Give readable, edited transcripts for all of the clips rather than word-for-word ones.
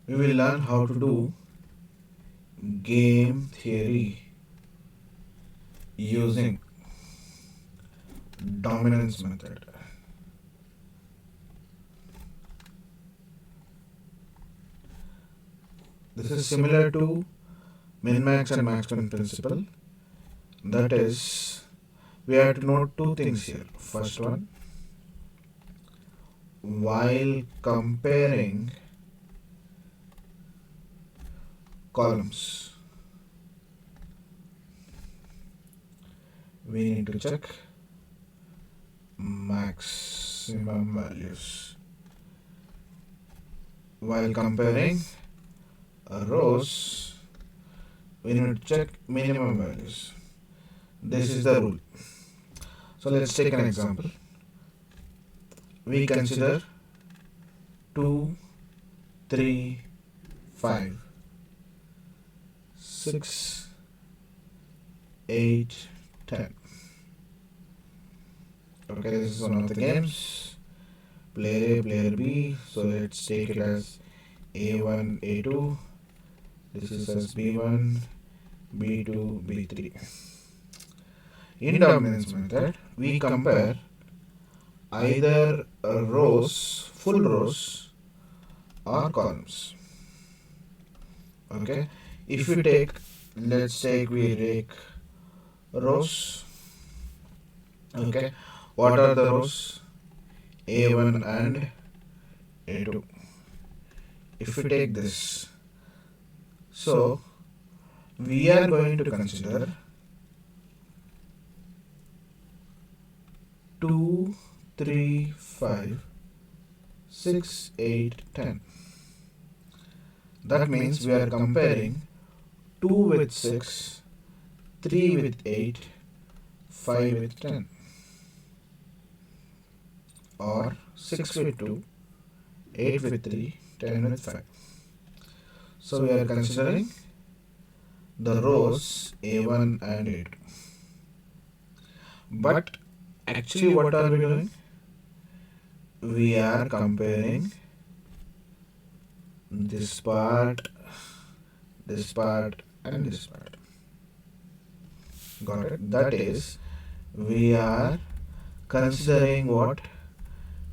we will learn how to do game theory using dominance method. This is similar to min-max and max-min principle. That is, we have to note two things here. First one, while comparing columns, we need to check maximum values. While comparing rows, we need to check minimum values. This is the rule. So let's take an example. We consider 2, 3, 5, 6, 8, 10. Okay, this is one of the games. Player A, player B. So let's take it as A1, A2. This is as B1, B2, B3. In dominance method, we compare either rows, full rows, or columns. Okay, if we take, let's take we take rows. Okay, what are the rows? A1 and A2. If we take this, so we are going to consider 2, 3, 5, 6, 8, 10. That means we are comparing 2 with 6, 3 with 8, 5 with 10, or 6 with 2, 8 with 3, 10 with 5. So we are considering the rows A1 and A2. But actually what are we doing? We are comparing this part, this part, and this part. Got it? That is, we are considering what?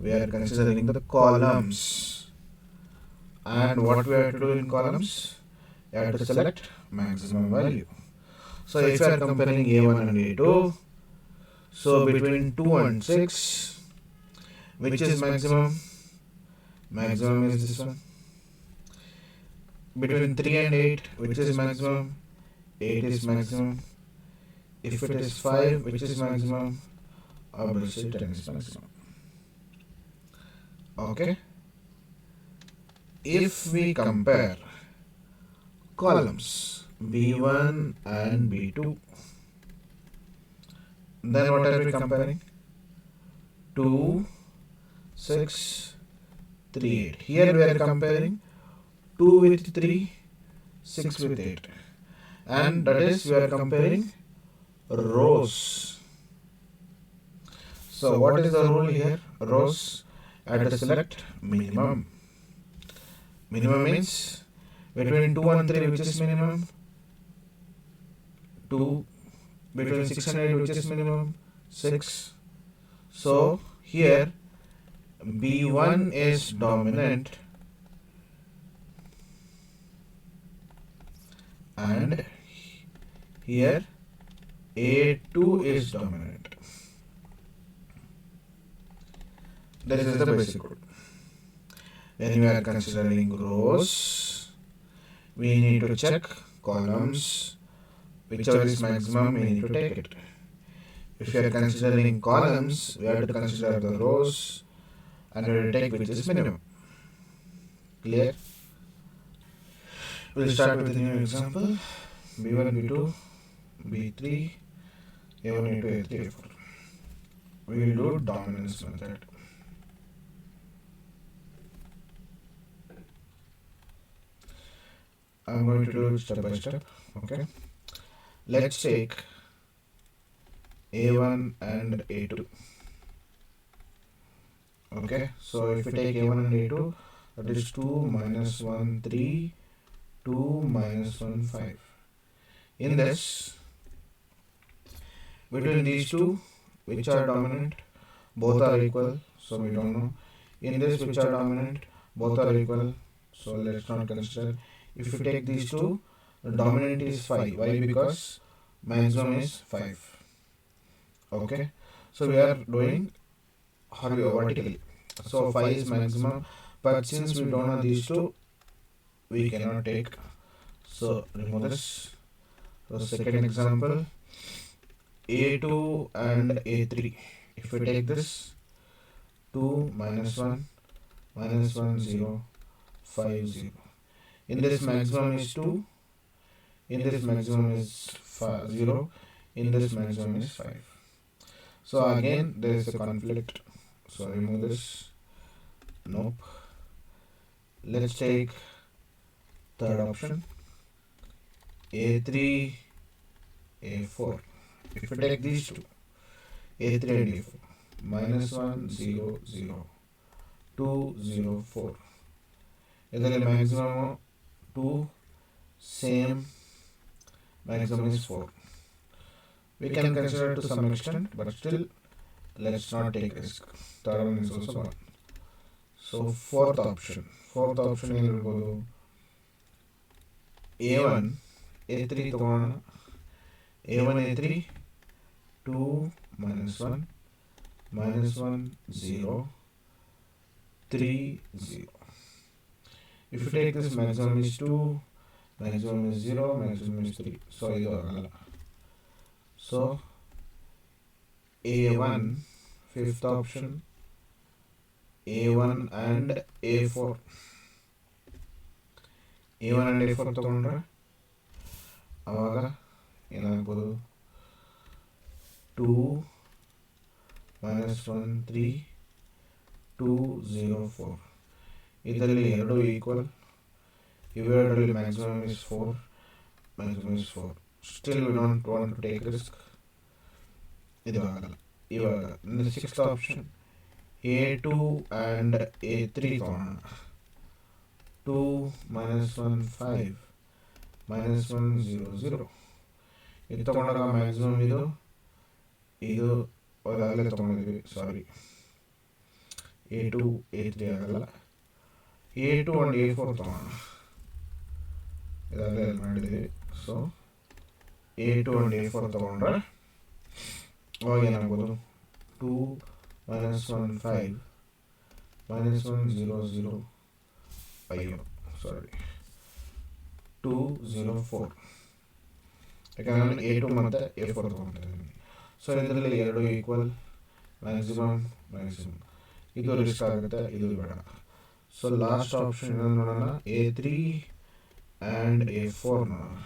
We are considering the columns. And what we have to do in columns? We have to select maximum value. So if you are comparing A1 and A2, so between 2 and 6, which is maximum? Maximum is this one. Between 3 and 8, which is maximum? 8 is maximum. If it is 5, which is maximum? Obviously 10 is maximum. Okay. If we compare columns B1 and B2, then what are we comparing? 2, 6, 3, 8. Here we are comparing 2 with 3, 6 with 8. And that is, we are comparing rows. So what is the rule here? Rows, at select minimum. Minimum means between 2 and 3, which is minimum? 2. Between 6 and 8, which is minimum? 6. So here B1 is dominant and here A2 is dominant. This is the basic rule. When we are considering rows, we need to check columns. Whichever is maximum, we need to take it. If we are considering columns, we have to consider the rows and we will take which is minimum. Clear? We'll start with a new example. B1, B2, B3, A1, A2, A3, A4. We will do dominance method. I'm going to do it step by step. Okay. Let's take A1 and A2. Okay. So if we take A1 and A2, that is 2 minus 1 3, 2 minus 1 5. In this, between these two, which are dominant, both are equal, so we don't know. In this, which are dominant, both are equal, so let's not consider. If you take these two, the dominant is 5. Why? Because maximum is 5. Okay, so we are doing vertically, so 5 is maximum, but since we don't know these two, we cannot take, so remove this. So second example, a2 and a3. If we take this, 2 minus 1 minus 1 0 5 0. In this, maximum is 2, in this maximum is 0, in this maximum is 5. So again there is a conflict, so remove this. Nope. Let's take third option, a3 a4. If we take these two, a3 and a4, minus 1 0 0 2 0 4. ಇದರಲ್ಲಿ maximum 2, same maximum is 4. We can consider to some extent, but still let's not take risk. Third one is also gone. So fourth option ಏನಿರ್ಬೋದು, a1 a3 ತಗೋಣ. a1 a3, 2 minus 1 minus 1 0 3 0. If you take this, maximum is 2, maximum is 0, maximum is 3. So ಇದು ಆಗಲ್ಲ. So a1, fifth option, a1 and a4. a1 and a4 ತಗೊಂಡ್ರೆ ಆವಾಗ ಏನಾಗ್ಬೋದು, 2 minus 1 3 2 0 4. ಇದರಲ್ಲಿ ಎರಡು equal, ಇವೆರಡರಲ್ಲಿ maximum is 4, maximum is 4. Still we don't want to take risk. ಇದು ಆಗಲ್ಲ. ಇವಾಗ sixth option, a2 and a3 ತಗೋಣ. 2 minus 1 5 minus 1 0 0. ಇದು ತಗೊಂಡಾಗ ಮ್ಯಾಕ್ಸಿಮಮ್ ಇದು ಅದಾಗಲೇ ತೊಗೊಂಡಿದ್ವಿ, ಸಾರಿ, a2 a3 ಆಗಲ್ಲ. a2 and a4 ತಗೋಣ, ಇದಾಗಲೇ ಮಾಡಿದ್ವಿ. ಸೊ a2 and a4 ತಗೊಂಡ್ರೆ ಅವಾಗ ಏನಾಗ್ಬೋದು, 2 minus 1 5 minus 1 0 0 5, ಸಾರಿ 2 0 4. ಯಾಕಂದರೆ ನಾನು a2 ಮತ್ತು a4 ತೊಗೊತಿದ್ದೀನಿ. ಸೊ ಇದರಲ್ಲಿ ಎರಡು ಈಕ್ವಲ್, ಮ್ಯಾಕ್ಸಿಮಮ್ ಇದು ರಿಸ್ಕ್ ಆಗುತ್ತೆ, ಇದು ಬೇಡ. ಸೊ ಲಾಸ್ಟ್ ಆಪ್ಷನ್ ನೋಡೋಣ, a3 ಆ್ಯಂಡ್ a4 ನೋಡೋಣ.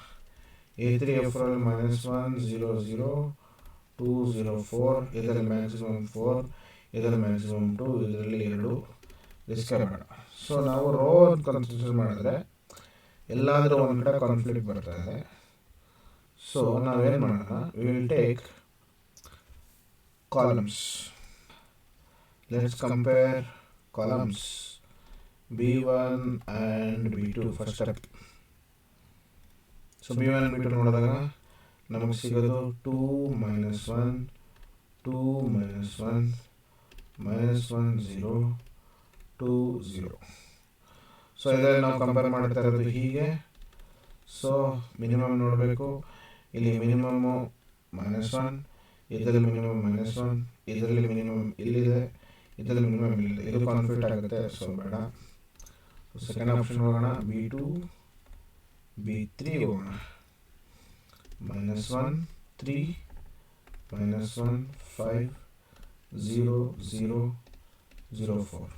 a3 a4 minus 1 0 0 2 0 4. ಇದರಲ್ಲಿ ಮ್ಯಾಕ್ಸಿಮಮ್ 4, ಇದರಲ್ಲಿ ಮ್ಯಾಕ್ಸಿಮಮ್ 2. ಇದರಲ್ಲಿ ಎರಡು ರಿಸ್ಕ್ ಬೇಡ. ಸೊ ನಾವು ರೋ ಕನ್ಸಿಡರ್ ಮಾಡಿದ್ರೆ ಎಲ್ಲಾದರೂ ಒಂದು ಕಡೆ ಕಾನ್ಫ್ಲಿಕ್ಟ್ ಬರ್ತಾ ಇದೆ. ಸೊ ನಾವೇನು ಮಾಡೋಣ, we will take columns. Let's compare columns b1 and b2 first step. So b1 and b2 ನೋಡಿದಾಗ ನಮಗೆ ಸಿಗೋದು 2 minus 1 2 minus 1 minus 1 0 2 0. ಸೊ ಇದರಲ್ಲಿ ನಾವು ಕಂಪೇರ್ ಮಾಡ್ತಾ ಇರೋದು ಹೀಗೆ. ಸೊ ಮಿನಿಮಮ್ ನೋಡಬೇಕು, ಇಲ್ಲಿ ಮಿನಿಮಮ್ಮು -1, ಇದರಲ್ಲಿ ಮಿನಿಮಮ್ -1, ಇದರಲ್ಲಿ ಮಿನಿಮಮ್ ಇಲ್ಲಿದೆ, ಇದರಲ್ಲಿ ಮಿನಿಮಮ್ ಇಲ್ಲಿದೆ. ಇದು ಕಾನ್ಫ್ಲಿಕ್ಟ್ ಆಗುತ್ತೆ, ಸೊ ಬೇಡ. ಸೆಕೆಂಡ್ ಆಪ್ಷನ್ ಹೋಗೋಣ, b2 b3 ಹೋಗೋಣ. -1 3 -1 5 0 0 0 4.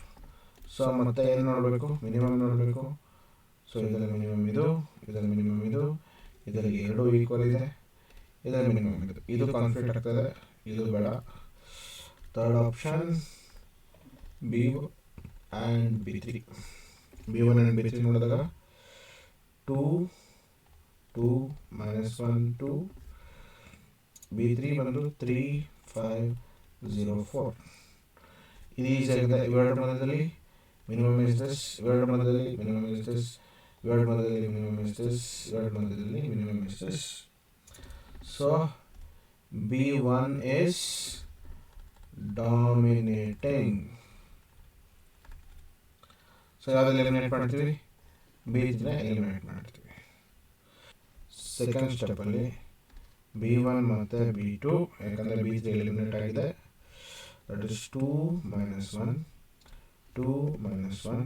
ಸೊ ಮತ್ತೆ ಏನು ನೋಡಬೇಕು, ಮಿನಿಮಮ್ ನೋಡಬೇಕು. ಸೊ ಇದರಲ್ಲಿ ಮಿನಿಮಮ್ ಇದು, ಇದರಲ್ಲಿ ಮಿನಿಮಮ್ ಇದು, ಇದರಲ್ಲಿ ಎರಡು ಈಕ್ವಲ್ ಇದೆ, ಇದರಲ್ಲಿ ಮಿನಿಮಮ್ ಇದು. ಇದು ಕಾನ್ಫ್ಲಿಕ್ಟ್ ಆಗ್ತದೆ, ಇದು ಬೇಡ. Third option b1 and b3. b1 and b3 ನೋಡಿದಾಗ 2 2 -1 2, b3 ಬಂದು 3 5 0 4. ಇದು ಈಸಿ ಆಗಿದೆ. ಇವೆರಡು ಮಧ್ಯದಲ್ಲಿ minimum is this, ಇವೆರಡು ಮಧ್ಯದಲ್ಲಿ minimum is this, ಇವೆರಡು ಮಧ್ಯದಲ್ಲಿ minimum is this, ಇವೆರಡು ಮಧ್ಯದಲ್ಲಿ minimum is this. So B1 is dominating. So ಯಾವ್ದು ಎಲಿಮಿನೇಟ್ ಮಾಡ್ತೀವಿ, B3 ಎಲಿಮಿನೇಟ್ ಮಾಡ್ತೀವಿ. ಸೆಕೆಂಡ್ ಸ್ಟೆಪ್ಪಲ್ಲಿ B1 ಮತ್ತು B2, ಯಾಕಂದರೆ B3 ಎಲಿಮಿನೇಟ್ ಆಗಿದೆ, that is 2 minus 1, 2 minus 1,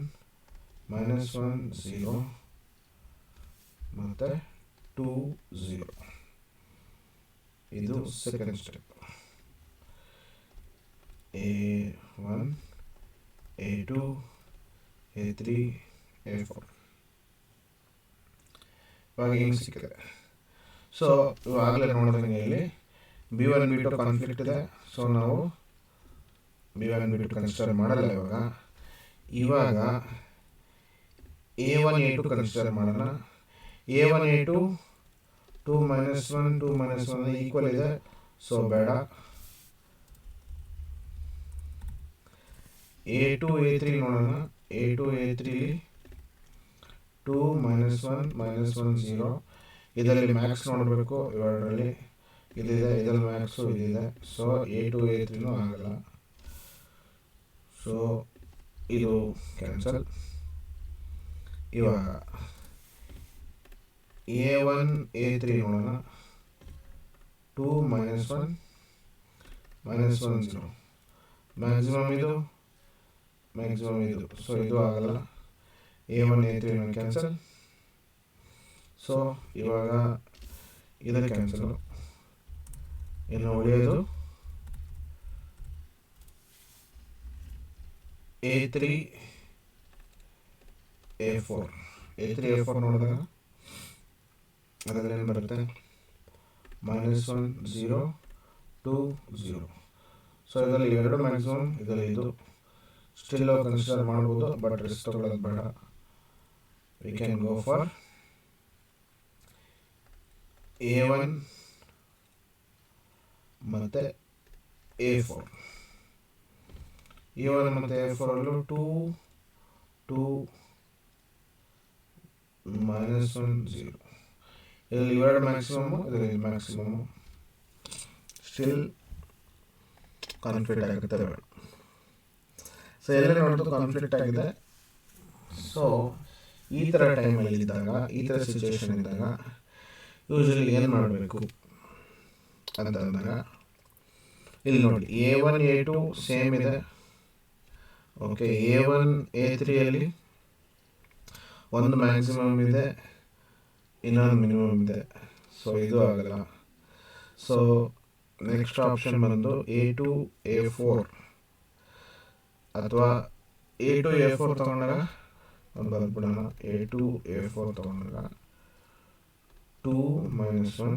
minus 1 0 ಮತ್ತು 2 0. ಇದು second step. A1, A2, A3, A4 ಇವಾಗ ಹಿಂಗೆ ಸಿಕ್ಕಿದೆ. ಸೊ ಇವಾಗಲೇ ನೋಡಿದಂಗೆ ಇಲ್ಲಿ B1 B2 ಕಾನ್ಫ್ಲಿಕ್ಟ್ ಇದೆ. ಸೊ ನಾವು B1 B2 ಕನ್ಸಿಡರ್ ಮಾಡಲ್ಲ. ಇವಾಗ A1 A2 ಕನ್ಸಿಡರ್ ಮಾಡೋಣ. A1 A2 2 minus 1 2 minus 1 equal ಇದೆ, ಸೊ ಬೇಡ. A2 A3 ನೋಡೋಣ. A2 A3 2 minus 1 minus 1 0. ಇದರಲ್ಲಿ ಮ್ಯಾಕ್ಸ್ ನೋಡಬೇಕು, ಇವೆರಡರಲ್ಲಿ ಇದಿದೆ, ಇದರಲ್ಲಿ ಮ್ಯಾಕ್ಸು ಇದಿದೆ. ಸೊ A2 A3 ಆಗಲ್ಲ. ಸೊ ಇದು ಕ್ಯಾನ್ಸಲ್. ಇವಾಗ A1 A3 ನೋಡೋಣ. 2 minus 1 minus 1 0. ಮ್ಯಾಕ್ಸಿಮಮ್ ಇದು, ಮ್ಯಾಕ್ಸಿಮಮ್ ಇದು. ಸೊ ಇದು ಆಗಲ್ಲ. A1 A3 cancel. ಸೊ ಇವಾಗ ಇದು ಕ್ಯಾನ್ಸಲ್. ಇನ್ನು ಉಳಿಯೋದು A3 A4. A3 A4 ನೋಡಿದಾಗ ಅದರಲ್ಲಿ ಏನು ಬರುತ್ತೆ, minus 1 0 2 0. ಸೊ ಇದರಲ್ಲಿ ಎರಡು ಮ್ಯಾಕ್ಸಿಮಮ್, ಇದರಲ್ಲಿ ಇದು. ಸ್ಟಿಲ್ ಕನ್ಸಿಡರ್ ಮಾಡ್ಬೋದು, ಬಟ್ ರಿಸ್ಕ್ ತಗೊಳ್ಳೋದು ಬೇಡ. We can go for A1 ಮತ್ತು A4. A1 ಮತ್ತು A4 ಅಲ್ಲೂ 2 2 minus 1 0. ಇದರಲ್ಲಿ ಇವೆರಡು ಮ್ಯಾಕ್ಸಿಮಮ್ಮು, ಇದರಲ್ಲಿ ಮ್ಯಾಕ್ಸಿಮಮ್ಮು. ಸ್ಟಿಲ್ ಕಾನ್ಫ್ಲಿಕ್ಟ್ ಆಗುತ್ತೆ ಬೇಡ. ಸೊ ಎಲ್ಲ ನೋಡೋದು ಕಾನ್ಫ್ಲಿಕ್ಟ್ ಆಗಿದೆ. ಸೊ ಈ ಥರ ಟೈಮಲ್ಲಿ ಇದ್ದಾಗ, ಈ ಥರ ಸಿಚುವೇಶನ್ ಇದ್ದಾಗ ಯೂಶಲಿ ಏನು ಮಾಡಬೇಕು ಅಂತಂದಾಗ, ಇಲ್ಲಿ ನೋಡಿ A1 A2 ಸೇಮ್ ಇದೆ. ಓಕೆ, A1 A3 ಒಂದು ಮ್ಯಾಕ್ಸಿಮಮ್ ಇದೆ, ಇನ್ನೊಂದು ಮಿನಿಮಮ್ ಇದೆ. ಸೊ ಇದು ಆಗಲ್ಲ. ಸೊ ನೆಕ್ಸ್ಟ್ ಆಪ್ಷನ್ ಬಂದು A2 A4 ಅಥವಾ A2 A4 ತೊಗೊಂಡಾಗ ಒಂದು ಬಂದ್ಬಿಡೋಣ. A2 A4 ತೊಗೊಂಡಾಗ 2 minus 1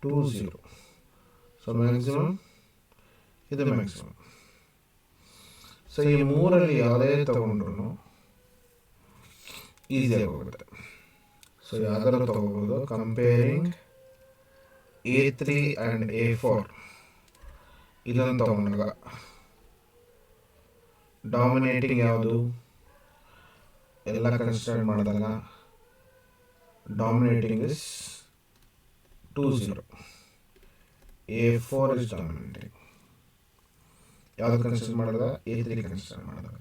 2 0. ಸೊ ಮ್ಯಾಕ್ಸಿಮಮ್, ಇದು ಮ್ಯಾಕ್ಸಿಮಮ್. ಸೊ ಈ ಮೂರಲ್ಲಿ ಯಾವುದೇ ತೊಗೊಂಡ್ರು ಈಸಿಯಾಗಿ ಹೋಗುತ್ತೆ. ಸೊ ಯಾವ್ದಾದ್ರು ತೊಗೋಬೋದು. ಕಂಪೇರಿಂಗ್ A3 ಆ್ಯಂಡ್ A4 ಇದನ್ನು ತೊಗೊಂಡಾಗ ಡಾಮಿನೇಟಿಂಗ್ ಯಾವುದು ಎಲ್ಲ ಕನ್ಸಿಡರ್ ಮಾಡಿದಾಗ dominating is 2 0. A4 is dominating. ಯಾವುದು ಕನ್ಸಿಡರ್ ಮಾಡಿದಾಗ A3 ಕನ್ಸಿಡರ್ ಮಾಡಿದಾಗ.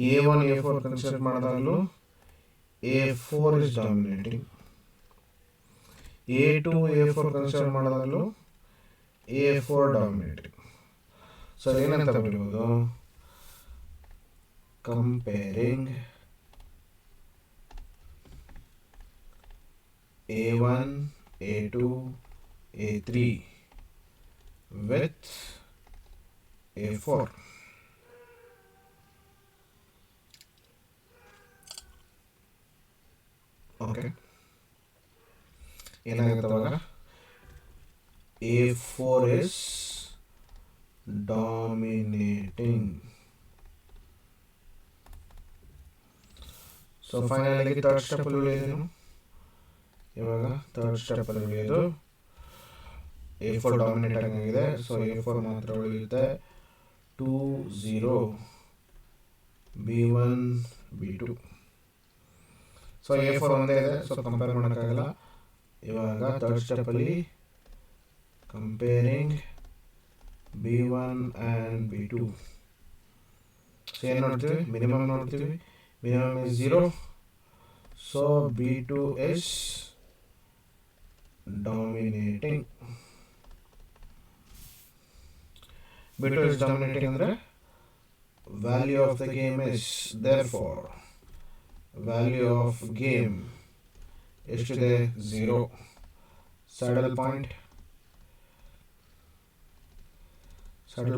A1 A4 ಕನ್ಸಿಡರ್ ಮಾಡಿದಾಗಲೂ A4 is dominating. A2 A4 consider ಮಾಡಿದಾಗಲೂ A4 ಡಾಮಿನೇಟಿಂಗ್. ಸೊ ಏನಂತ ಬರೀಬೋದು, comparing A1 A2 A3 with A4. Okay, ಏನಾಗುತ್ತೆ ಅವಾಗ, A4 is dominating. So finally third ಸ್ಟೆಪ್ಪಲ್ಲಿ ಉಳಿಯೋದು. ಇವಾಗ ಥರ್ಡ್ ಸ್ಟೆಪ್ಪಲ್ಲಿ ಉಳಿಯೋದು A4 ಡಾಮಿನೇಟ್ ಆಗಿದೆ. ಸೊ A4 ಮಾತ್ರ ಉಳಿಯುತ್ತೆ. 2 0 B1 B2. ಸೊ A4 ಒಂದೇ ಇದೆ, ಸೊ ಕಂಪೇರ್ ಮಾಡೋಕ್ಕಾಗಲ್ಲ. ಇವಾಗ ಥರ್ಡ್ ಸ್ಟೆಪ್ಪಲ್ಲಿ comparing B1 and B2. So ಏನು ನೋಡ್ತೀವಿ? ಮಿನಿಮಮ್ ನೋಡ್ತೀವಿ. Minimum is 0. So B2 is dominating. B2 is dominating ಅಂದರೆ value of the game is, therefore value of game ಎಷ್ಟಿದೆ? 0. saddle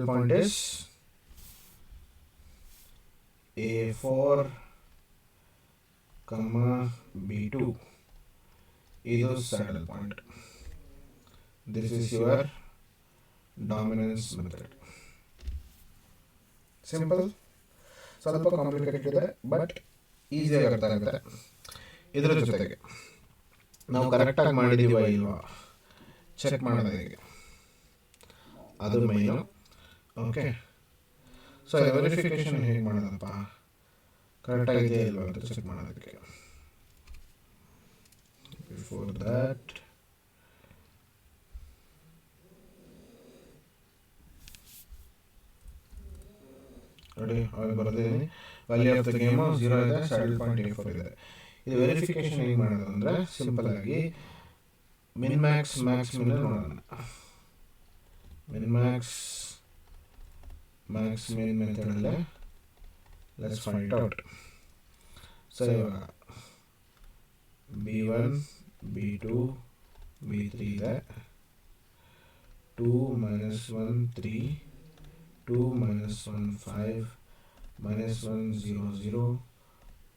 point is A4, B2. ಇದು saddle point. This is your dominance method. Simple. ಸ್ವಲ್ಪ complicated ಇದೆ, but ಈಸಿಯಾಗಿ ಅರ್ಥ ಆಗುತ್ತೆ. ಇದರ ಜೊತೆಗೆ ನಾವು ಕರೆಕ್ಟಾಗಿ ಮಾಡಿದ್ದೀವ ಇಲ್ವಾ ಚೆಕ್ ಮಾಡೋದು ಹೇಗೆ, ಅದು ಮೈನು. ಓಕೆ, ಸೊ ವೆರಿಫಿಕೇಶನ್ ಹೇಗೆ ಮಾಡೋದಪ್ಪ, ಕರೆಕ್ಟಾಗಿದೆಯಾ ಇಲ್ವಾ ಅಂತ ಚೆಕ್ ಮಾಡೋದಕ್ಕೆ. ಬಿಫೋರ್ ದ್ಯಾಟ್ ನೋಡಿ, ಅವಾಗ ಬರ್ದಿದ್ದೀನಿ. ವ್ಯಾಲ್ಯೂ ಆಫ್ ದ ಗೇಮು 0 ಇದೆ, ಸ್ಯಾಡಲ್ ಪಾಯಿಂಟ್ A4 ಇದೆ. ಇದು ವೆರಿಫಿಕೇಶನ್ ಹೇಗೆ ಮಾಡೋದು ಅಂದರೆ ಸಿಂಪಲ್ ಆಗಿ ಮಿನ್ ಮ್ಯಾಕ್ಸ್ ಮ್ಯಾಕ್ಸ್ ಮಿನ್ ನೋಡೋಣ. ಮಿನ್ ಮ್ಯಾಕ್ಸ್ ಮಿನ್ ಮೆಥಡಲ್ಲೇ ಲೆಟ್ಸ್ ಫೈಂಡ್ ಔಟ್. ಸೊ ಇವಾಗ B1 B2 B3 ಇದೆ. 2 - 1 3, 2 - 1 5, -1 0 0,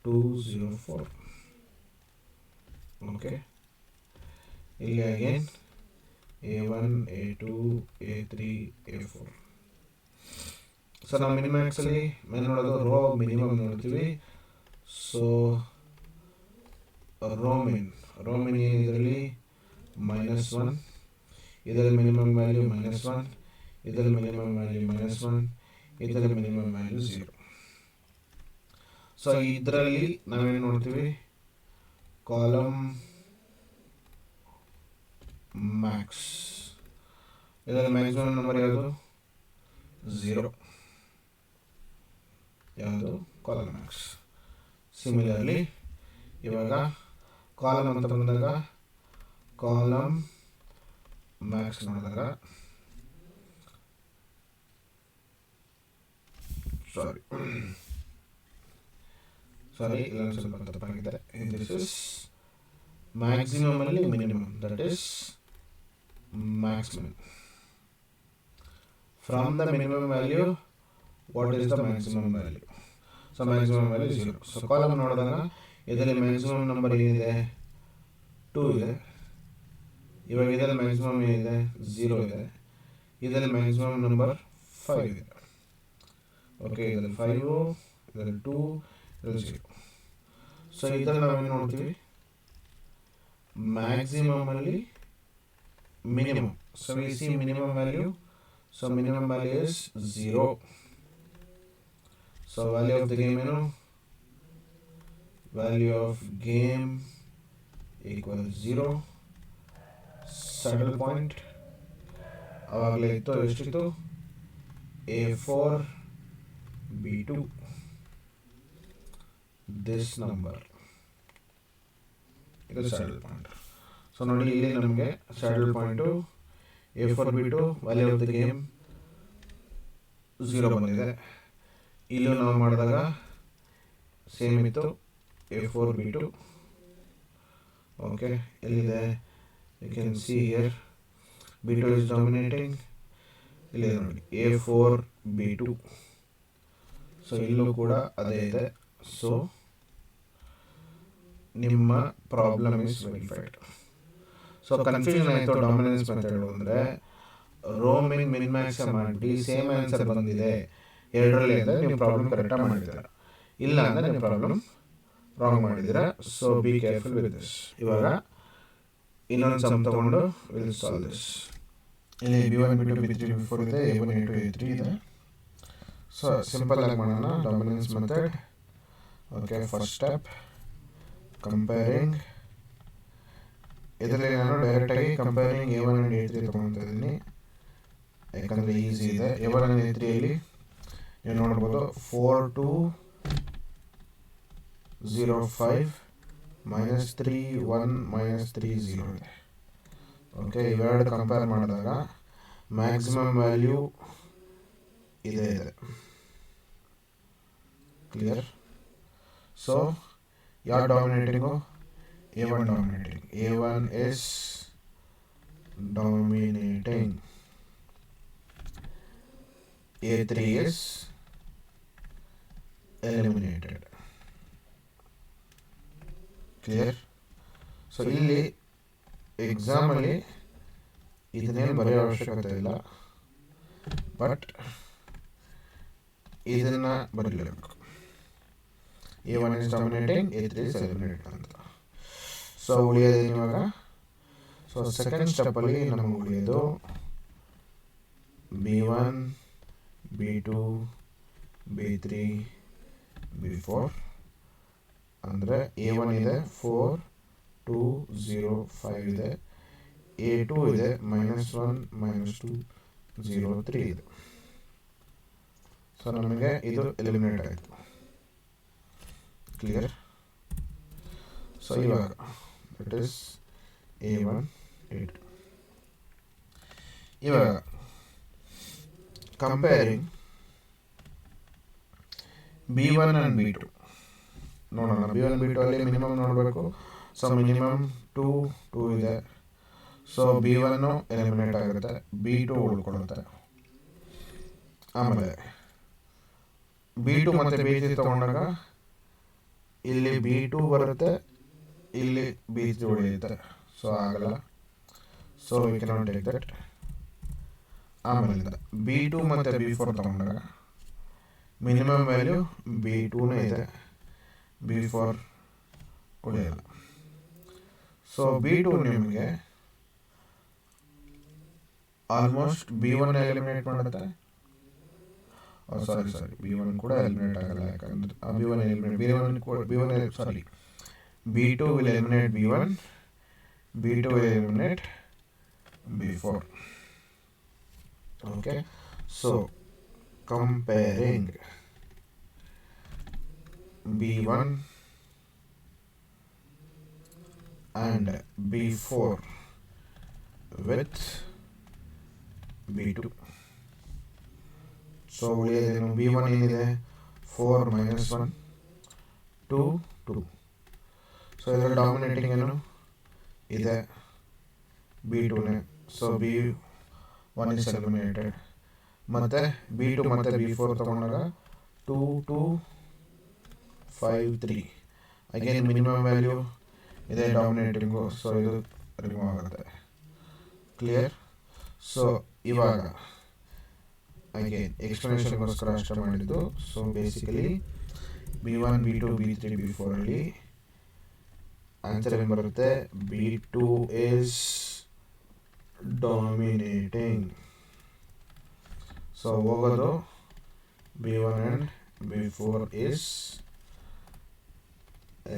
2 0 4. ಓಕೆ, ಇಲ್ಲಿ again A1 A2 A3 A4. So ನಾವು ಮಿನಿಮ್ಯಾಕ್ಸಲ್ಲಿ ಮೇಲೆ ನೋಡೋದು ರೋ ಮಿನಿಮಮ್ ನೋಡ್ತೀವಿ. ಸೊ ರೋ ಮಿನ್ ಇದರಲ್ಲಿ -1, ಇದರಲ್ಲಿ ಮಿನಿಮಮ್ ವ್ಯಾಲ್ಯೂ -1, ಇದರಲ್ಲಿ ಮಿನಿಮಮ್ ವ್ಯಾಲ್ಯೂ -1, ಇದರಲ್ಲಿ ಮಿನಿಮಮ್ ವ್ಯಾಲ್ಯೂ 0. ಸೊ ಇದರಲ್ಲಿ ನಾವೇನು ನೋಡ್ತೀವಿ? Column Max. ಇದರಲ್ಲಿ ಮ್ಯಾಕ್ಸಿಮಮ್ ನಂಬರ್ ಯಾವುದು? 0. ಯಾವುದು? Column Max. ಸಿಮಿಲರ್ಲಿ ಇವಾಗ ಕಾಲಮ್ ಅಂತ ಬಂದಾಗ ಕಾಲಮ್ ಮ್ಯಾಕ್ಸ್ ನೋಡಿದಾಗ ಸಾರಿ ಇಲ್ಲೊಂದು ಸ್ವಲ್ಪ ತಪ್ಪಾಗಿದೆ. ದಿಸ್ ಇಸ್ ಮ್ಯಾಕ್ಸಿಮಮ್ ಅಲ್ಲಿ minimum, that is maximum. From the minimum value what is the maximum value? So maximum value 0. So column ನೋಡಿದಾಗ ಇದರಲ್ಲಿ ಮ್ಯಾಕ್ಸಿಮಮ್ ನಂಬರ್ ಏನಿದೆ? 2 ಇದೆ. ಇವಾಗ ಇದರಲ್ಲಿ ಮ್ಯಾಕ್ಸಿಮಮ್ ಏನಿದೆ? 0 ಇದೆ. ಇದರಲ್ಲಿ ಮ್ಯಾಕ್ಸಿಮಮ್ ನಂಬರ್ 5 ಇದೆ. ಓಕೆ, ಇದರಲ್ಲಿ 5, ಇದರಲ್ಲಿ 2, ಇದರಲ್ಲಿ 0. ಸೊ ಇದರಲ್ಲಿ ನಾವೇನು ನೋಡ್ತೀವಿ? ಮ್ಯಾಕ್ಸಿಮಮ್ ಅಲ್ಲಿ minimum. So we see minimum value. So minimum value is 0. So value of the game ಏನು? Value of game equal 0. Saddle point ಆವಾಗಲೇ ಇತ್ತು, ಎಷ್ಟಿತ್ತು? A4 B2, ದಿಸ್ ನಂಬರ್, ಇದು ಸ್ಯಾಡಲ್ ಪಾಯಿಂಟ್. ಸೊ ನೋಡಿ, ಇಲ್ಲಿ ನಮಗೆ saddle point A4 B2 value of the game 0 ಬಂದಿದೆ. ಇಲ್ಲೂ ನಾವು ಮಾಡಿದಾಗ ಸೇಮ್ ಇತ್ತು, A4 B2. ಓಕೆ, ಎಲ್ಲಿದೆ? You can see here B2 is dominating. ಇಲ್ಲಿದೆ ನೋಡಿ, A4 B2. ಸೊ ಇಲ್ಲೂ ಕೂಡ ಅದೇ ಇದೆ. ಸೊ ನಿಮ್ಮ problem is verified. So confusion ಆಯಿತು ಡಾಮಿನೆನ್ಸ್ ಮೆಥಡ್ ಅಂದರೆ ರೋ ಮಿನ್ ಮ್ಯಾಕ್ಸ್ ಮಾಡಿ ಸೇಮ್ ಆನ್ಸರ್ ಬಂದಿದೆ ಎರಡರಲ್ಲಿ ಅಂದರೆ ನೀವು ಪ್ರಾಬ್ಲಮ್ ಕರೆಕ್ಟಾಗಿ ಮಾಡಿದ್ದೀರಾ, ಇಲ್ಲ ಅಂದರೆ ನೀವು ಪ್ರಾಬ್ಲಮ್ ರಾಂಗ್ ಮಾಡಿದ್ದೀರಾ. So be careful with this. ಇವಾಗ ಇನ್ನೊಂದು ಸಮ್ ತಗೊಂಡು ವಿಲ್ ಸಾಲ್ವ್ ದಿಸ್. ಇಲ್ಲಿ B1 B2 B3 B4 ಇದೆ, A1 A2 A3 ಇದೆ. ಸೊ ಸಿಂಪಲ್ ಆಗಿ ಮಾಡೋಣ. Dominance method. Okay, first step comparing. ಇದರಲ್ಲಿ ನಾನು ಡೈರೆಕ್ಟಾಗಿ ಕಂಪೇರಿಂಗ್ A1 ಆ್ಯಂಡ್ A3 ತೊಗೊಳ್ತಾ ಇದ್ದೀನಿ, ಯಾಕಂದರೆ ಈಸಿ ಇದೆ. A1 ಆ್ಯಂಡ್ A3ಯಲ್ಲಿ ನೀವು ನೋಡ್ಬೋದು 4205 -31 -30 ಇದೆ. ಓಕೆ, ಇವೆರಡು ಕಂಪೇರ್ ಮಾಡಿದಾಗ ಮ್ಯಾಕ್ಸಿಮಮ್ ವ್ಯಾಲ್ಯೂ ಇದೆ. ಕ್ಲಿಯರ್? ಸೊ ಯಾರು ಡಾಮಿನೇಟಿಂಗು? A1 dominating. A1 is dominating. A3 is eliminated. Clear? So ಇಲ್ಲಿ ಎಕ್ಸಾಮಲ್ಲಿ ಇದನ್ನೇನು ಬರೆಯೋ ಅವಶ್ಯಕತೆ ಇಲ್ಲ, ಬಟ್ ಇದನ್ನು ಬರೀಲೇಬೇಕು. A1 is dominating, A3 is eliminated ಅಂತ. ಸೊ ಉಳಿಯೋದೇನು ಇವಾಗ? ಸೊ ಸೆಕೆಂಡ್ ಸ್ಟೆಪ್ಪಲ್ಲಿ ನಮಗೆ ಉಳಿಯೋದು B1, B2, B3, B4. ಅಂದರೆ A1 ಇದೆ 4205 ಇದೆ, A2 ಇದೆ -1 -2 0 3 ಇದೆ. ಸೊ ನಮಗೆ ಇದು ಎಲಿಮಿನೇಟ್ ಆಯಿತು. ಕ್ಲಿಯರ್? ಸೊ ಇವಾಗ ಇಟ್ ಇಸ್ A1 A2. ಇವಾಗ ಕಂಪೇರಿಂಗ್ B1 ಆ್ಯಂಡ್ B2 ನೋಡೋಣ. B1 B2 ಅಲ್ಲಿ ಮಿನಿಮಮ್ ನೋಡಬೇಕು. ಸೊ ಮಿನಿಮಮ್ 2 ಇದೆ. ಸೊ B1 ಎಲಿಮಿನೇಟ್ ಆಗುತ್ತೆ, B2 ಉಳ್ಕೊಳ್ಳುತ್ತೆ. ಆಮೇಲೆ B2 ಮತ್ತು B3 ತೊಗೊಂಡಾಗ ಇಲ್ಲಿ B2 ಬರುತ್ತೆ, ಇಲ್ಲಿ B3 ಉಳಿಯುತ್ತೆ. ಸೊ ಆಗಲ್ಲ. So we cannot take that. ಆಮೇಲೆ B2 ಮತ್ತು B4 ತೊಗೊಂಡಾಗ ಮಿನಿಮಮ್ ವ್ಯಾಲ್ಯೂ B2 ಇದೆ, B4 ಉಳಿಯಲ್ಲ. ಸೊ B2 ನಿಮಗೆ ಆಲ್ಮೋಸ್ಟ್ B1 ಎಲಿಮಿನೇಟ್ ಮಾಡುತ್ತೆ. ಸಾರಿ B1 ಕೂಡ ಎಲಿಮಿನೇಟ್ ಆಗಲ್ಲ, ಯಾಕಂದ್ರೆ B1 eliminate B2 will eliminate B1, B2 will eliminate B4. Okay, so comparing B1 and B4 with B2. So ಉಳಿಯೋದೇನು? B1 ಏನಿದೆ 4 -1 2 2. So ಇದರಲ್ಲಿ ಡಾಮಿನೇಟಿಂಗ್ ಏನು ಇದೆ? B2ನೇ. So B1 is eliminated. ಮತ್ತು B2 ಮತ್ತು B4 ತೊಗೊಂಡಾಗ 2 2 5 3. ಅಗೇನ್ ಮಿನಿಮಮ್ ವ್ಯಾಲ್ಯೂ ಇದೆ ಡಾಮಿನೇಟಿಂಗು. ಸೊ ಇದು ರಿಮೂವ್ ಆಗುತ್ತೆ. ಕ್ಲಿಯರ್? ಸೊ ಇವಾಗ ಅಗೇನ್ ಎಕ್ಸ್ಪ್ಲನೇಷನ್ಗೋಸ್ಕರ ಅಷ್ಟೇ ಮಾಡಿದ್ದು. So basically B1 B2 B3 B4 ಅಲ್ಲಿ ಆನ್ಸರ್ ಏನು ಬರುತ್ತೆ? B2 is dominating. ಸೊ ಹೋಗೋದು B1 and B4 is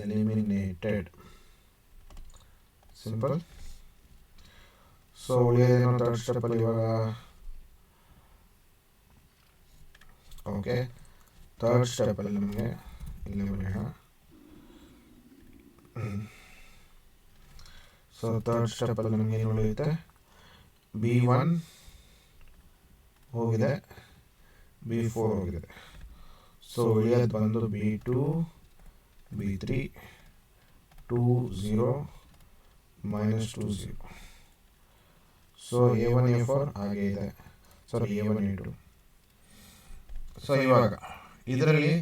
eliminated. Simple. So ಉಳಿಯೋದೇನೋ ಥರ್ಡ್ ಸ್ಟೆಪ್ಪಲ್ಲಿ ಇವಾಗ. ಓಕೆ, ಥರ್ಡ್ ಸ್ಟೆಪ್ಪಲ್ಲಿ ನಮಗೆ ಇಲ್ಲಿ ಬರೆಯೋಣ. ಸೊ ಥರ್ಡ್ ಸ್ಟೆಪ್ಪಲ್ಲಿ ನಮಗೆ ಏನು ಉಳಿಯುತ್ತೆ? B1 ಹೋಗಿದೆ, B4 ಹೋಗಿದೆ. ಸೊ ಉಳಿಯೋದು ಬಂದು B2 B3 2 0 -2 0. So A1 A4 ಹಾಗೆ ಇದೆ. ಸಾರಿ A1 A2. ಸೊ ಇವಾಗ ಇದರಲ್ಲಿ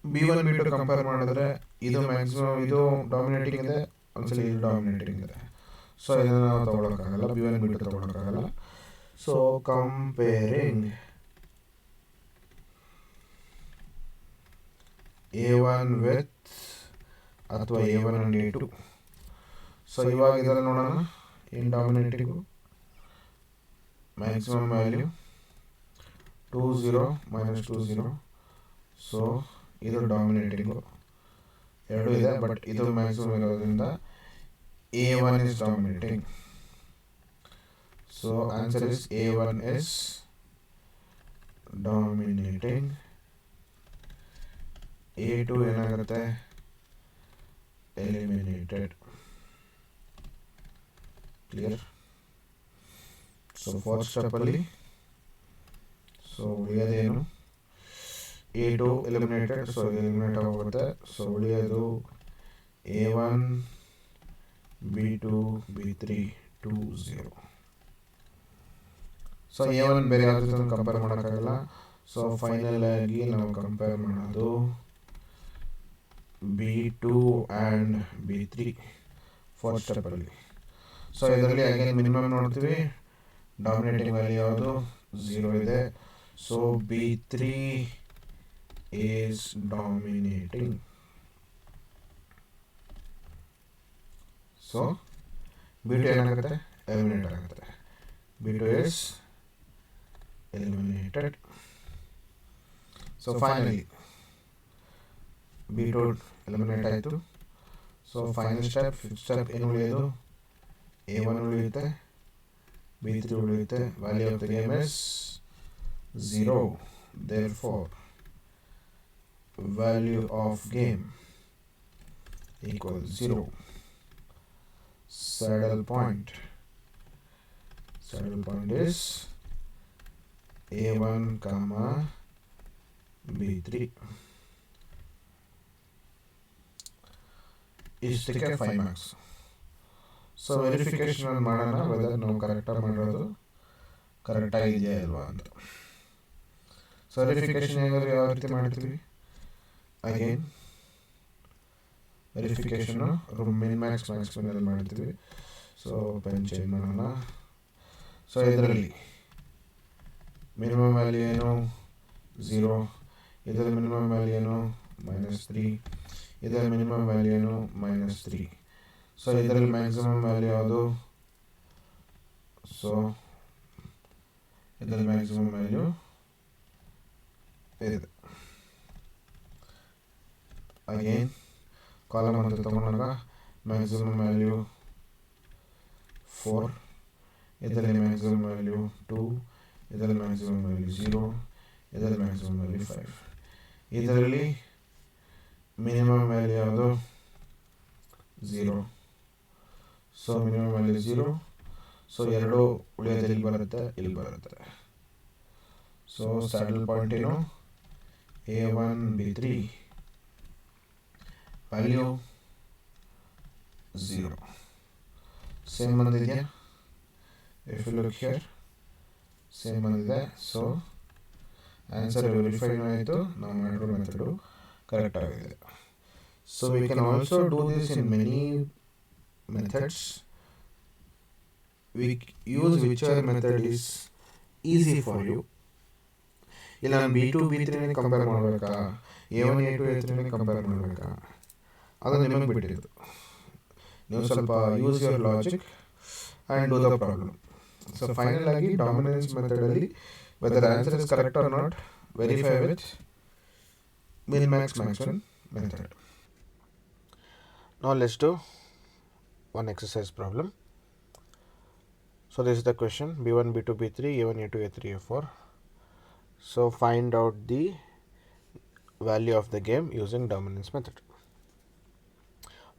B1 B2 ಕಂಪೇರ್ ಮಾಡಿದ್ರೆ ಇದು ಮ್ಯಾಕ್ಸಿಮಮ್ ಇದು ಡಾಮಿನೇಟಿಂಗ್ ಇದೆ, ಒಂದ್ಸಲ ಇದು ಡಾಮಿನೇಟಿಂಗ್ ಇದೆ. ಸೊ ಇದನ್ನು ನಾವು ತೊಗೊಳಕ್ಕಾಗಲ್ಲ, B1 B2 ತೊಗೊಳಕ್ಕಾಗಲ್ಲ. ಸೊ ಕಂಪೇರಿಂಗ್ A1 ವಿತ್ ಅಥವಾ A1 and A2. ಸೊ ಇವಾಗ ಇದರಲ್ಲಿ ನೋಡೋಣ ಏನು dominating. Maximum value 2 0 minus 2 0. So ಇದು ಡಾಮಿನೇಟಿಂಗು ಎರಡು ಇದೆ, ಬಟ್ ಇದು ಮ್ಯಾಕ್ಸಿಮಮ್ ಇರೋದ್ರಿಂದ A1 is dominating. So answer is A1 is dominating. A2 ಏನಾಗುತ್ತೆ, eliminated. Clear? So fourth step ಅಲ್ಲಿ ಸೊ ಉಳಿಯೋದೇನು, A2 eliminated, ಸೊ ಎಲಿಮಿನೇಟ್ ಆಗೋಗುತ್ತೆ. ಸೊ ಉಳಿಯೋದು A1 B2 B3 2 0. So A1 ಬೇರೆ ಯಾವ ಜೊತೆ ಕಂಪೇರ್ ಮಾಡೋಕ್ಕಾಗಲ್ಲ. ಸೊ ಫೈನಲ್ ಆಗಿ ನಾವು ಕಂಪೇರ್ ಮಾಡೋದು B2 ಆ್ಯಂಡ್ B3 ಫೋರ್ತ್ ಸ್ಟೆಪ್ಪಲ್ಲಿ. ಸೊ ಇದರಲ್ಲಿ ಅಗೇನ್ ಮಿನಿಮಮ್ ನೋಡ್ತೀವಿ, ಡಾಮಿನೇಟಿಂಗ್ ವ್ಯಾಲ್ಯೂ ಯಾವುದು 0 ಇದೆ. So B3 is dominating. So B2 ಏನಾಗುತ್ತೆ, ಎಲಿಮಿನೇಟ್ ಆಗುತ್ತೆ. B2 is eliminated. So finally B2 eliminate ಆಯಿತು. So final step, fifth step ಏನು ಉಳಿಯೋದು, A1 ಉಳಿಯುತ್ತೆ, B3 ಉಳಿಯುತ್ತೆ. Value of the game is 0. Therefore value of game equals 0. Saddle point is A1 comma B3. ಇಷ್ಟಕ್ಕೆ 5 marks. So verification ಮಾಡೋಣ weather ನಾವು ಕರೆಕ್ಟಾಗಿ ಮಾಡಿರೋದು ಕರೆಕ್ಟಾಗಿ ಇದೆಯಾ ಇಲ್ವಾ ಅಂತ. ಸೊ ವೆರಿಫಿಕೇಶನ್ ಯಾವ ರೀತಿ ಮಾಡ್ತೀವಿ, ಅಗೇನ್ ವೆರಿಫಿಕೇಶನು ಮಿನ್ ಮ್ಯಾಕ್ಸ್ ಮ್ಯಾಕ್ಸ್ನಲ್ಲಿ ಮಾಡ್ತೀವಿ. ಸೊ ಪೆನ್ ಚೇಂಜ್ ಮಾಡೋಣ. ಸೊ ಇದರಲ್ಲಿ ಮಿನಿಮಮ್ ವ್ಯಾಲ್ಯೂ ಏನು 0, ಇದರಲ್ಲಿ ಮಿನಿಮಮ್ ವ್ಯಾಲ್ಯೂ ಏನು -3, ಇದರಲ್ಲಿ ಮಿನಿಮಮ್ ವ್ಯಾಲ್ಯೂ ಏನು -3. ಸೊ ಇದರಲ್ಲಿ ಮ್ಯಾಕ್ಸಿಮಮ್ ವ್ಯಾಲ್ಯೂ ಯಾವುದು, ಸೊ ಇದರಲ್ಲಿ ಮ್ಯಾಕ್ಸಿಮಮ್ ವ್ಯಾಲ್ಯೂ ಇದೆ. ಅಗೇನ್ ಕಾಲಮ್ ಅಂತ ತಗೊಂಡಾಗ ಮ್ಯಾಕ್ಸಿಮಮ್ ವ್ಯಾಲ್ಯೂ 4, ಇದರಲ್ಲಿ ಮ್ಯಾಕ್ಸಿಮಮ್ ವ್ಯಾಲ್ಯೂ 2, ಇದರಲ್ಲಿ ಮ್ಯಾಕ್ಸಿಮಮ್ ವ್ಯಾಲ್ಯೂ 0, ಇದರಲ್ಲಿ ಮ್ಯಾಕ್ಸಿಮಮ್ ವ್ಯಾಲ್ಯೂ 5. ಇದರಲ್ಲಿ ಮಿನಿಮಮ್ ವ್ಯಾಲ್ಯೂ ಯಾವುದು 0. So minimum value 0. ಸೊ ಎರಡು ಉಳಿಯೋದು ಇಲ್ಲಿ ಬರುತ್ತೆ, ಇಲ್ಲಿ ಬರುತ್ತೆ. ಸೊ ಸ್ಯಾಡಲ್ ಪಾಯಿಂಟ್ ಏನು, A1 B3 ವ್ಯಾಲ್ಯೂ 0. ಸೇಮ್ ಬಂದಿದೆಯಾ, if you look here same ಬಂದಿದೆ. ಸೊ ಆನ್ಸರ್ ವೆರಿಫೈನೂ ಆಯಿತು, ನಾವು ಮಾಡಿರೋ ಮೆಥಡು ಕರೆಕ್ಟ್ ಆಗಿದೆ. So we can also do this in many methods. We use whichever method is easy for you. ಇಲ್ಲ ನಾನು B2 B3 ಕಂಪೇರ್ ಮಾಡಬೇಕಾ, A1 A2 A3 ಕಂಪೇರ್ ಮಾಡಬೇಕಾ, ಅದು ನಿಮಗೆ ಬಿಟ್ಟಿದ್ದು. ನೀವು ಸ್ವಲ್ಪ use your logic and do the problem. So final ಆಗಿ ಡಾಮಿನೆನ್ಸ್ ಮೆಥಡಲ್ಲಿ whether answer is correct or not, verify with min max maximum method. Now let's do one exercise problem. So this is the question, B1 B2 B3 A1 A2 A3 A4. So find out the value of the game using dominance method.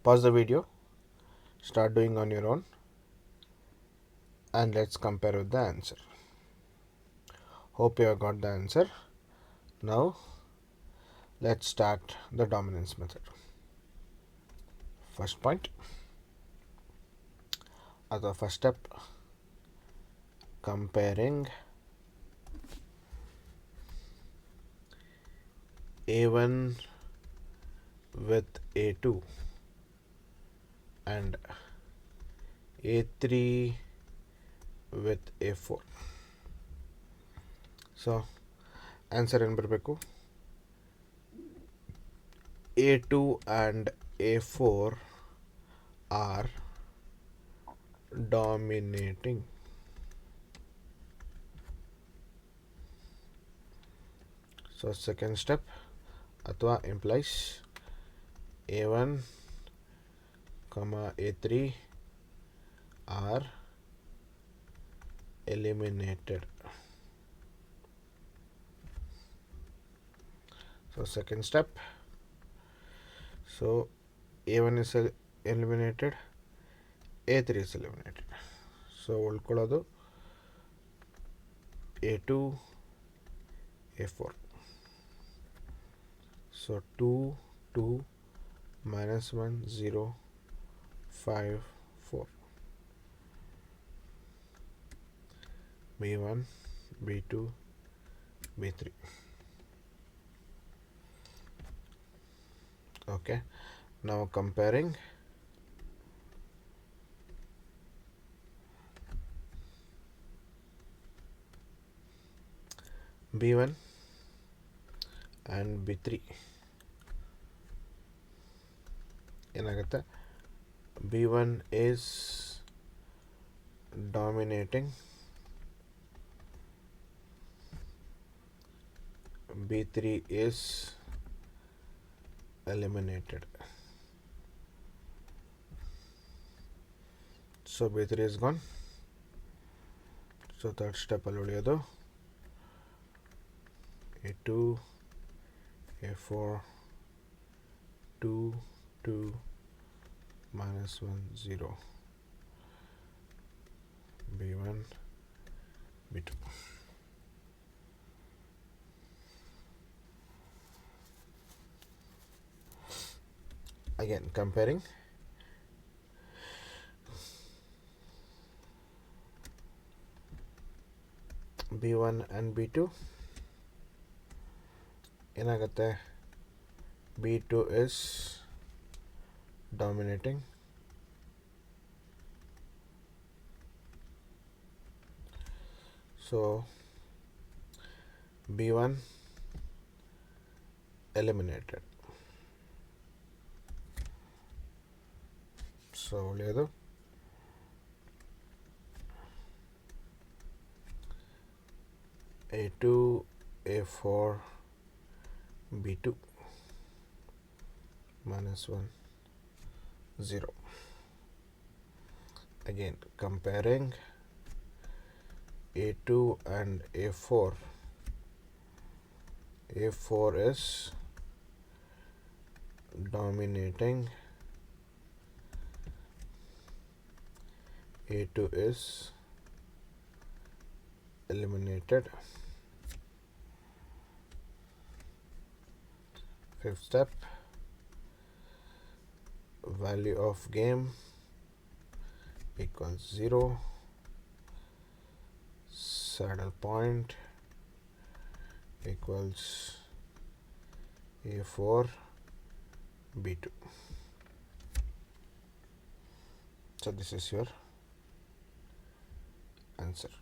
Pause the video, start doing on your own, and let's compare with the answer. Hope you have got the answer. Now let's start the dominance method. First point, as the first step, comparing A1 with A2 and A3 with A4. So answer ಏನು ಬರಬೇಕು, A2 and A4 are dominating. So second step athwa implies a1 comma a3 are eliminated. So second step, so a1 is eliminated, a3 is eliminated. So ಉಳ್ಕೊಳ್ಳೋದು a2 a4. So 2 2 minus 1 0 5 4. b1 b2 b3. Okay, now comparing b1 and b3 ಏನಾಗುತ್ತೆ, b1 is dominating, b3 is eliminated. So b3 is gone. So third step ಅಲ್ಲಿ ಉಳಿಯೋದು a2 a4 2 2 minus 1 0 b1 b2. Again comparing b1 and b2 ಏನಾಗುತ್ತೆ, b2 is dominating, so b1 eliminated. So ಉಳಿಯೋದು a2 a4 b2 minus 1 0. Again comparing a2 and a4, a4 is dominating, a2 is eliminated. Fifth step, value of game equals 0, saddle point equals a4 b2. So this is your answer.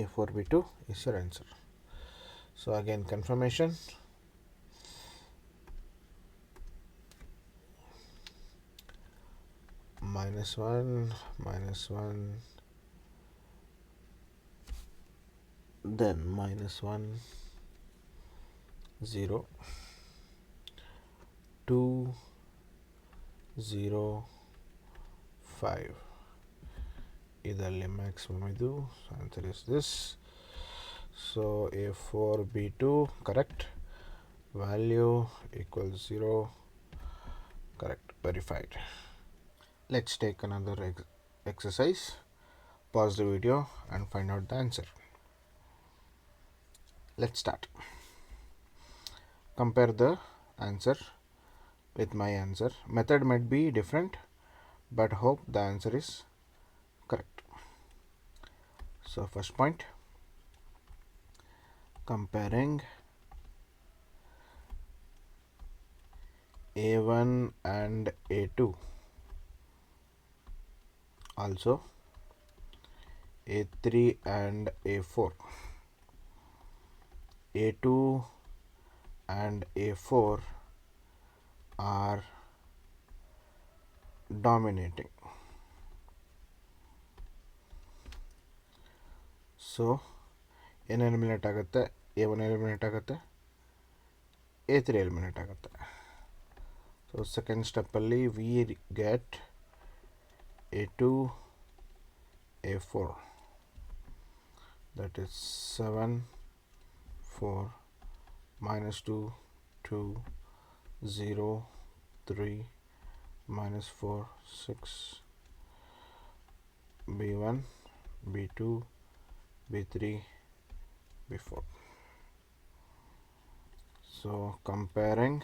a4 b2 is your answer. So again confirmation, minus 1 then minus 1 0 2 0 5 ಇದರಲ್ಲಿ maximum ಇದು. Answer is this. So a4 b2 correct, value equals 0 correct, verified. Let's take another exercise. Pause the video and find out the answer. Let's start. Compare the answer with my answer. Method might be different, but hope the answer is correct. So first point, comparing a1 and a2, also a3 and a4, a2 and a4 are dominating. So ಏನು eliminate ಆಗುತ್ತೆ, A1 eliminate ಆಗುತ್ತೆ, A3 eliminate ಆಗುತ್ತೆ. So second ಸ್ಟೆಪ್ಪಲ್ಲಿ we get A2 A4, that is 7 4 minus 2 2 0 3 minus 4 6 B1 B2 B3 B4. So comparing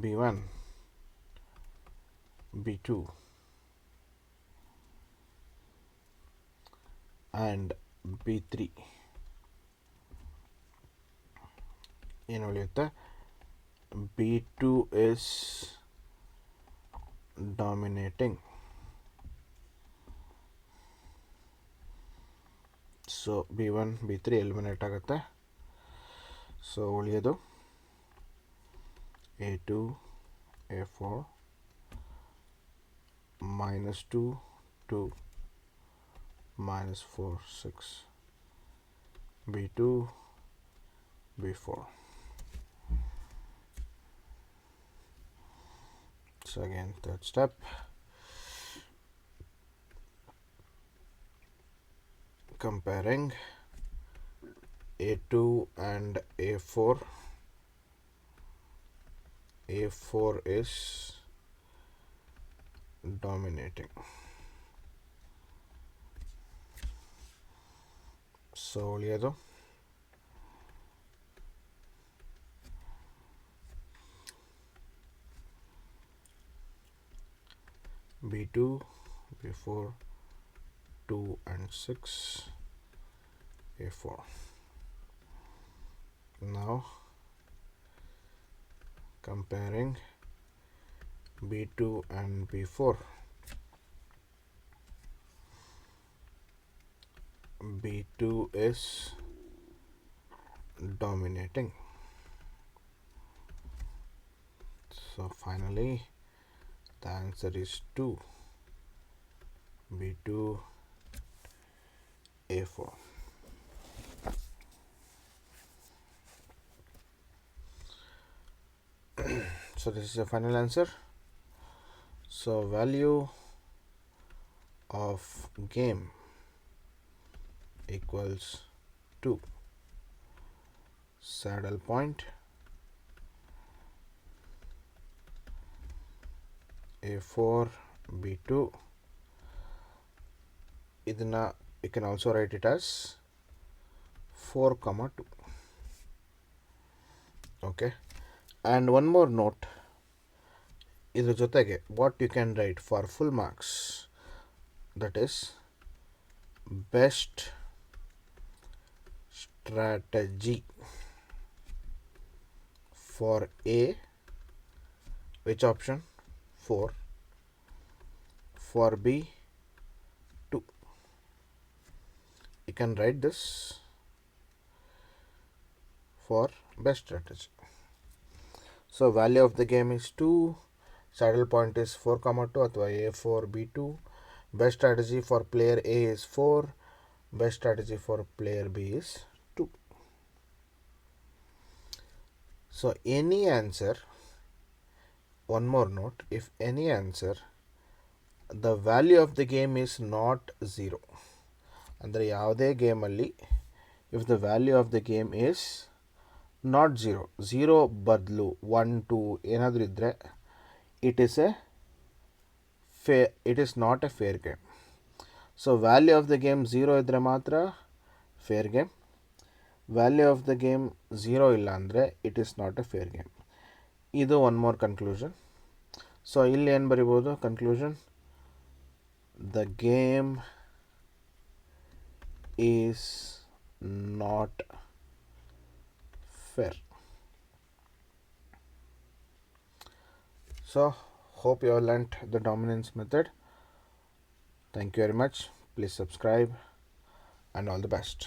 B1 B2 and B3 ಏನು ಉಳಿಯುತ್ತೆ, B2 is dominating. So B1 B3 eliminate ಆಗುತ್ತೆ. So ಉಳಿಯೋದು A2 A4 minus 2 2 minus 4 6 B2 B4. So again, third step, comparing A2 and A4. A4 is dominating. So ಉಳಿಯೋದು B2 B4 2 and 6 A4. Now comparing B2 and B4. B2 is dominating. So finally the answer is 2, B2 A4. So this is the final answer. So value of game equals 2, saddle point A4 B2. ಇದನ್ನ you can also write it as 4, 2. Okay, and one more note, ಇದ್ರ ಜೊತೆಗೆ what you can write for full marks, that is best strategy for A, which option, 4, for B 2. You can write this for best strategy. So value of the game is 2, saddle point is 4, 2 ಅಥವಾ A4 B2. Best strategy for player A is 4, best strategy for player B is 2. So any answer, one more note, if any answer the value of the game is not 0, ಅಂದರೆ ಯಾವುದೇ ಗೇಮಲ್ಲಿ if the value of the game is not 0 ಬದಲು 1 2 ಏನಾದರೂ ಇದ್ದರೆ it is not a fair game. So value of the game 0 ಇದ್ದರೆ ಮಾತ್ರ fair game. Value of the game 0 ಇಲ್ಲ ಅಂದರೆ it is not a fair game. ಇದು one more conclusion. So ಇಲ್ಲಿ ಏನು ಬರಿಬೋದು conclusion, the game is not fair. So hope you have learnt the dominance method. Thank you very much. Please subscribe and all the best.